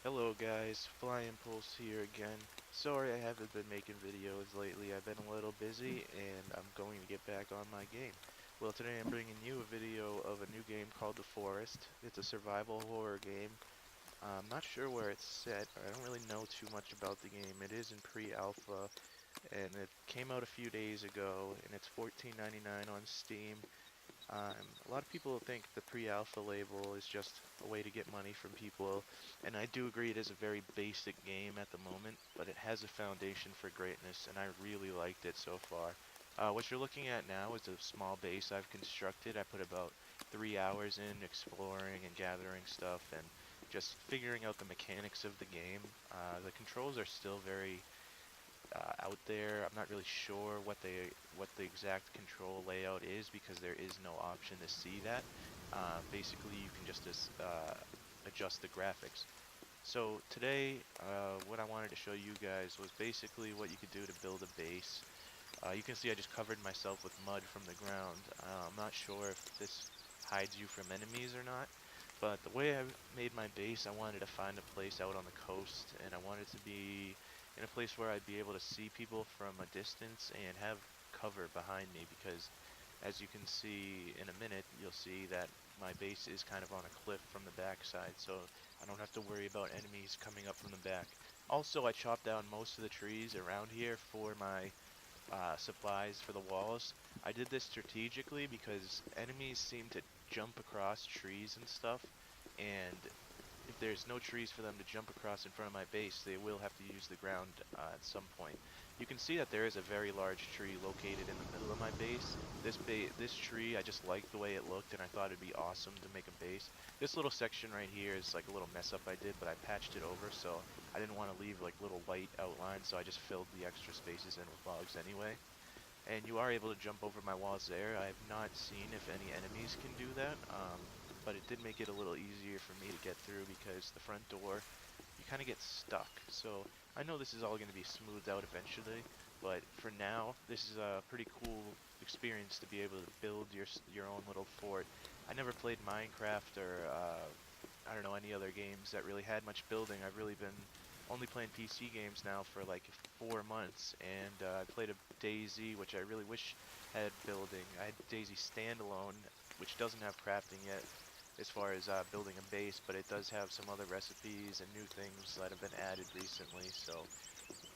Hello guys, Fly Impulse here again. Sorry I haven't been making videos lately. I've been a little busy and I'm going to get back on my game. Well, today I'm bringing you a video of a new game called The Forest. It's a survival horror game. I'm not sure where it's set. I don't really know too much about the game. It is in pre-alpha and it came out a few days ago and it's $14.99 on Steam. A lot of people think the pre-alpha label is just a way to get money from people, and I do agree it is a very basic game at the moment, but it has a foundation for greatness, and I really liked it so far. What you're looking at now is a small base I've constructed. I put about 3 hours in exploring and gathering stuff and just figuring out the mechanics of the game. The controls are still very out there. I'm not really sure what the exact control layout is because there is no option to see that. Basically, you can just adjust the graphics. So today, what I wanted to show you guys was basically what you could do to build a base. You can see I just covered myself with mud from the ground. I'm not sure if this hides you from enemies or not, but the way I made my base, I wanted to find a place out on the coast, and I wanted to be in a place where I'd be able to see people from a distance and have cover behind me because as you can see in a minute, you'll see that my base is kind of on a cliff from the backside, so I don't have to worry about enemies coming up from the back. Also, I chopped down most of the trees around here for my supplies for the walls. I did this strategically because enemies seem to jump across trees and stuff, and if there's no trees for them to jump across in front of my base, they will have to use the ground at some point. You can see that there is a very large tree located in the middle of my base. This tree, I just liked the way it looked, and I thought it'd be awesome to make a base. This little section right here is like a little mess up I did, but I patched it over, so I didn't want to leave like little white outlines, so I just filled the extra spaces in with logs anyway. And you are able to jump over my walls there. I have not seen if any enemies can do that, but it did make it a little easier for me to get through because the front door, you kind of get stuck. So I know this is all going to be smoothed out eventually, but for now, this is a pretty cool experience to be able to build your own little fort. I never played Minecraft or I don't know, any other games that really had much building. I've really been only playing PC games now for like 4 months, and I played a DayZ, which I really wish had building. I had DayZ Standalone, which doesn't have crafting yet as far as building a base, but it does have some other recipes and new things that have been added recently, so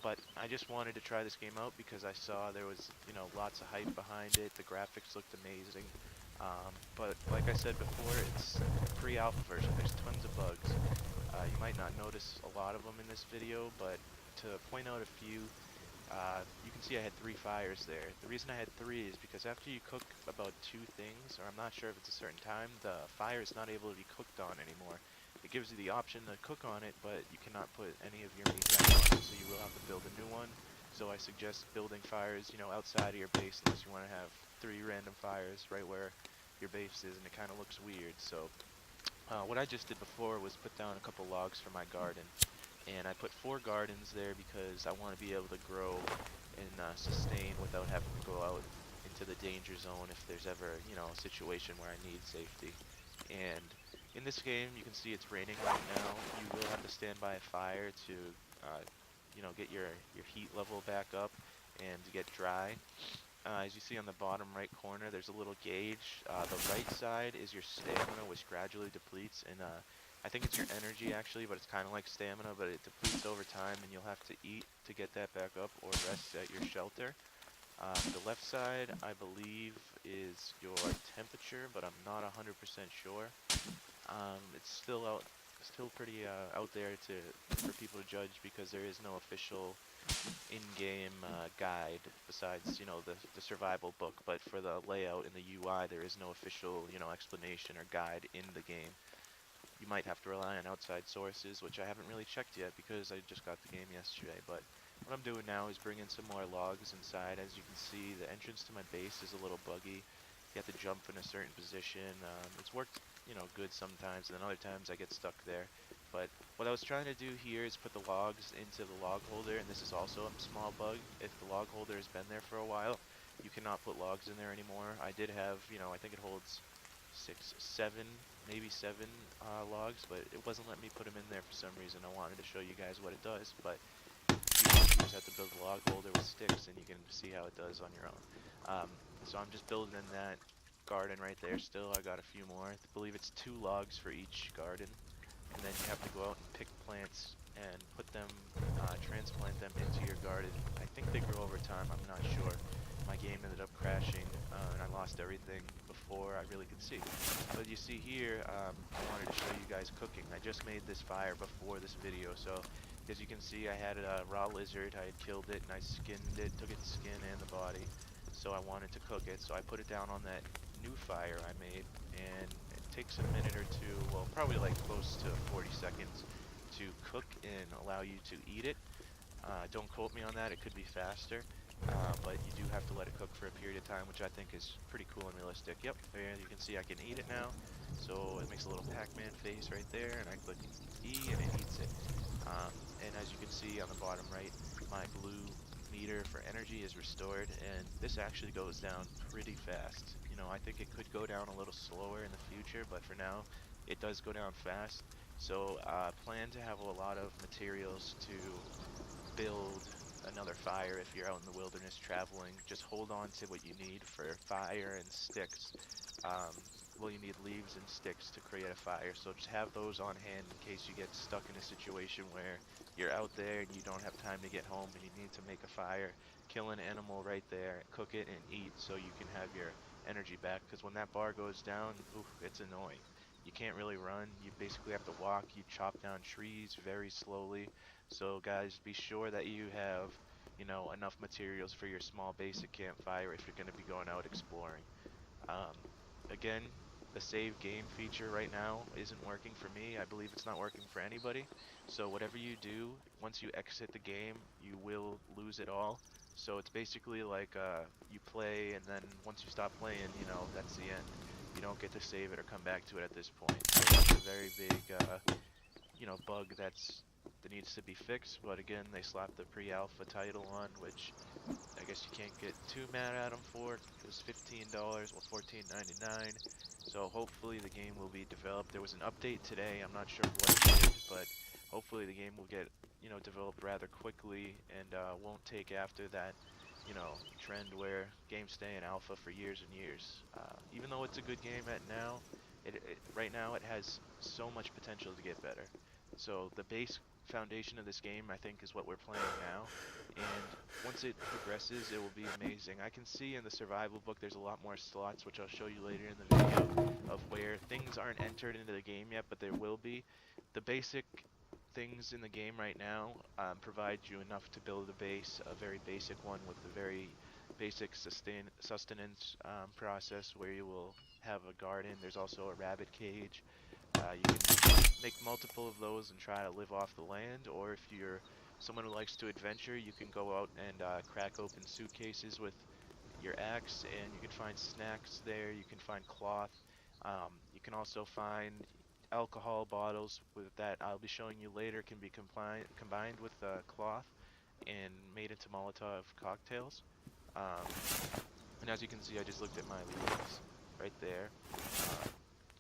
but I just wanted to try this game out because I saw there was, lots of hype behind it. The graphics looked amazing. But like I said before, it's a pre-alpha version. There's tons of bugs. You might not notice a lot of them in this video, but to point out a few, you can see I had 3 fires there. The reason I had 3 is because after you cook about 2 things, or I'm not sure if it's a certain time, the fire is not able to be cooked on anymore. It gives you the option to cook on it, but you cannot put any of your meat back on it, so you will have to build a new one. So I suggest building fires, outside of your base unless you want to have 3 random fires right where your base is, and it kind of looks weird. So what I just did before was put down a couple logs for my garden, and I put 4 gardens there because I want to be able to grow and sustain without having to go out into the danger zone if there's ever, a situation where I need safety. And in this game, you can see it's raining right now. You will have to stand by a fire to, get your heat level back up and to get dry. As you see on the bottom right corner, there's a little gauge. The right side is your stamina, which gradually depletes, and I think it's your energy actually, but it's kind of like stamina, but it depletes over time, and you'll have to eat to get that back up or rest at your shelter. The left side, I believe, is your temperature, but I'm not 100% sure. It's still pretty out there for people to judge because there is no official in-game guide besides, the survival book, but for the layout and the UI, there is no official, explanation or guide in the game. You might have to rely on outside sources, which I haven't really checked yet because I just got the game yesterday, but what I'm doing now is bring in some more logs inside. As you can see, the entrance to my base is a little buggy. You have to jump in a certain position. It's worked, good sometimes, and then other times I get stuck there. But what I was trying to do here is put the logs into the log holder, and this is also a small bug. If the log holder has been there for a while, you cannot put logs in there anymore. I did have, I think it holds 6, 7 maybe 7 logs, but it wasn't letting me put them in there for some reason. I wanted to show you guys what it does, but you just have to build a log holder with sticks, and you can see how it does on your own. So I'm just building in that garden right there still. I got a few more. I believe it's 2 logs for each garden, and then you have to go out and pick plants and put them, transplant them into your garden. I think they grow over time, I'm not sure. My game ended up crashing, and I lost everything before I really could see. But you see here, I wanted to show you guys cooking. I just made this fire before this video, so as you can see, I had a raw lizard. I had killed it and I skinned it, took its skin and the body. So I wanted to cook it, so I put it down on that new fire I made, and it takes a minute or two, well, probably like close to 40 seconds to cook and allow you to eat it. Don't quote me on that, it could be faster, but you do have to let it cook for a period of time, which I think is pretty cool and realistic. Yep, there you can see I can eat it now. So it makes a little Pac-Man face right there, and I click E and it eats it. And as you can see on the bottom right, my blue meter for energy is restored, and this actually goes down pretty fast. You know, I think it could go down a little slower in the future, but for now, it does go down fast. So plan to have a lot of materials to build another fire if you're out in the wilderness traveling. Just hold on to what you need for fire and sticks. Um, well, you need leaves and sticks to create a fire, so just have those on hand in case you get stuck in a situation where you're out there and you don't have time to get home and you need to make a fire. Kill an animal right there, cook it and eat so you can have your energy back, because when that bar goes down, oof, it's annoying. You can't really run, you basically have to walk, you chop down trees very slowly. So guys, be sure that you have, you know, enough materials for your small basic campfire if you're going to be going out exploring. Um, Again, the save game feature right now isn't working for me. I believe it's not working for anybody. So whatever you do, once you exit the game, you will lose it all. So it's basically like you play, and then once you stop playing, you know, that's the end. You don't get to save it or come back to it at this point. So that's a very big, you know, bug that needs to be fixed. But again, they slapped the pre-alpha title on, which I guess you can't get too mad at them for. It was $15, well, $14.99. So hopefully the game will be developed. There was an update today. I'm not sure what it is, but hopefully the game will get, you know, developed rather quickly, and won't take after that, you know, trend where games stay in alpha for years and years. Even though it's a good game at now, right now it has so much potential to get better. So the base foundation of this game, I think, is what we're playing now, and once it progresses, it will be amazing. I can see in the survival book there's a lot more slots, which I'll show you later in the video, of where things aren't entered into the game yet, but there will be. The basic things in the game right now provide you enough to build a base, a very basic one with a very basic sustenance process where you will have a garden. There's also a rabbit cage. You can make multiple of those and try to live off the land, or if you're someone who likes to adventure, you can go out and crack open suitcases with your axe, and you can find snacks there. You can find cloth. You can also find alcohol bottles with that I'll be showing you later can be combined with cloth and made into Molotov cocktails. Um, and as you can see, I just looked at my leaves right there. Uh,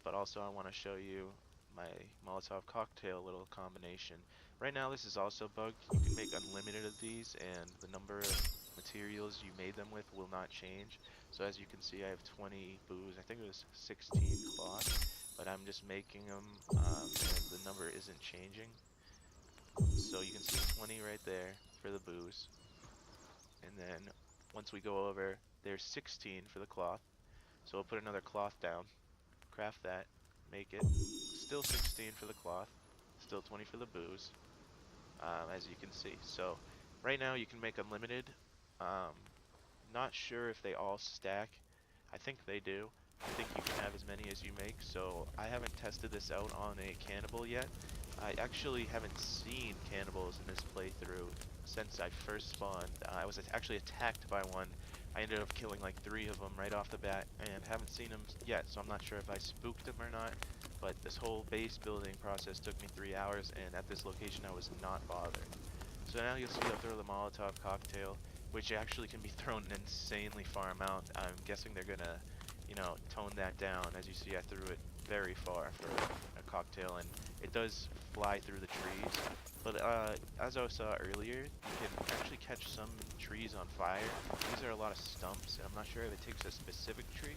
but also I want to show you my Molotov cocktail little combination. Right now this is also bugged. You can make unlimited of these, and the number of materials you made them with will not change. So as you can see, I have 20 booze. I think it was 16 cloth, but I'm just making them, and the number isn't changing. So you can see 20 right there for the booze, and then once we go over, there's 16 for the cloth. So we'll put another cloth down, craft that, make it. Still 16 for the cloth, still 20 for the booze, as you can see. So right now you can make unlimited. Um, Not sure if they all stack. I think they do. I think you can have as many as you make, so I haven't tested this out on a cannibal yet. I actually haven't seen cannibals in this playthrough since I first spawned. I was actually attacked by one. I ended up killing like 3 of them right off the bat, and haven't seen them yet, so I'm not sure if I spooked them or not. But this whole base building process took me 3 hours, and at this location I was not bothered. So now you'll see I'll throw the Molotov cocktail, which actually can be thrown an insanely far amount. I'm guessing they're gonna, you know, tone that down. As you see, I threw it very far for a cocktail, and it does fly through the trees. But as I saw earlier, you can actually catch some trees on fire. These are a lot of stumps, and I'm not sure if it takes a specific tree,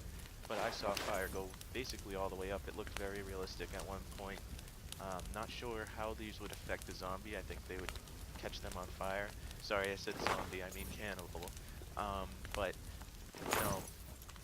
but I saw fire go basically all the way up. It looked very realistic at one point. Not sure how these would affect the zombie. I think they would catch them on fire. Sorry, I said zombie, I mean cannibal. But, you know,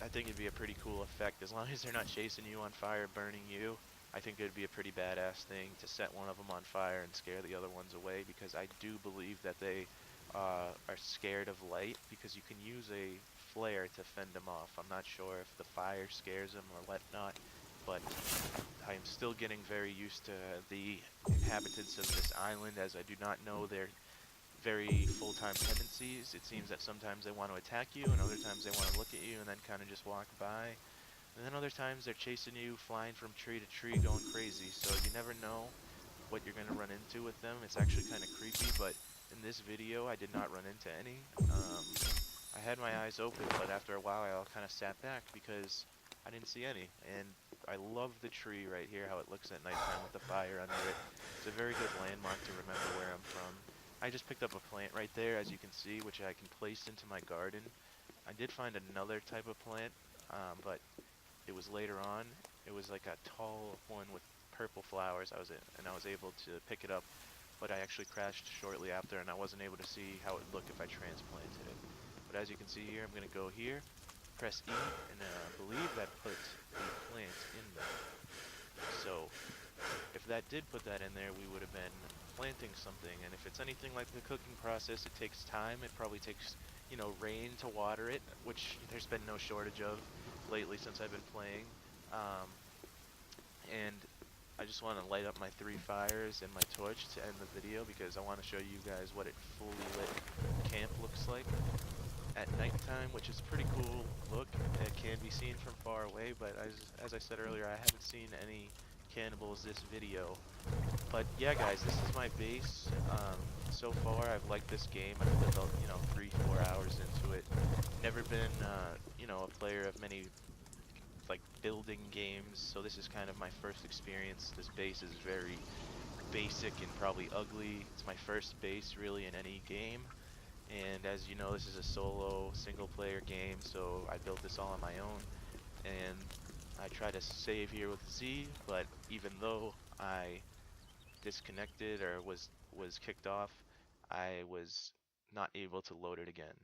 I think it'd be a pretty cool effect as long as they're not chasing you on fire, burning you. I think it'd be a pretty badass thing to set one of them on fire and scare the other ones away, because I do believe that they are scared of light, because you can use a flare to fend them off. I'm not sure if the fire scares them or whatnot, but I am still getting very used to the inhabitants of this island, as I do not know their very full-time tendencies. It seems that sometimes they want to attack you, and other times they want to look at you and then kind of just walk by. And then other times they're chasing you, flying from tree to tree, going crazy. So you never know what you're going to run into with them. It's actually kind of creepy, but in this video I did not run into any. I had my eyes open, but after a while I all kind of sat back because I didn't see any. And I love the tree right here, how it looks at nighttime with the fire under it. It's a very good landmark to remember where I'm from. I just picked up a plant right there, as you can see, which I can place into my garden. I did find another type of plant, but it was later on. It was like a tall one with purple flowers. I was able to pick it up, but I actually crashed shortly after, and I wasn't able to see how it would look if I transplanted it. But as you can see here, I'm going to go here, press E, and believe that put the plant in there. So if that did put that in there, we would have been planting something. And if it's anything like the cooking process, it takes time. It probably takes, rain to water it, which there's been no shortage of lately since I've been playing. Um, and I just want to light up my 3 fires and my torch to end the video, because I want to show you guys what it fully lit camp looks like at nighttime, which is a pretty cool look. It can be seen from far away, but as I said earlier, I haven't seen any cannibals this video. But yeah, guys, this is my base. So far, I've liked this game. I've put about, 3, 4 hours into it. Never been, a player of many like building games, so this is kind of my first experience. This base is very basic and probably ugly. It's my first base really in any game. And as you know, this is a solo single player game, so I built this all on my own. And I try to save here with Z, but even though I disconnected or was kicked off, I was not able to load it again.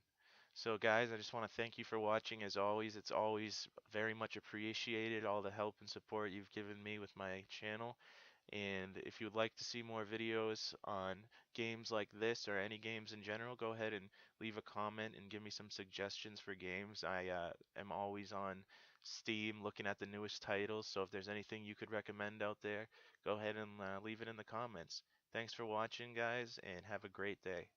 So guys, I just want to thank you for watching. As always, it's always very much appreciated, all the help and support you've given me with my channel. And if you would like to see more videos on games like this or any games in general, go ahead and leave a comment and give me some suggestions for games. I am always on Steam looking at the newest titles, so if there's anything you could recommend out there, go ahead and leave it in the comments. Thanks for watching, guys, and have a great day.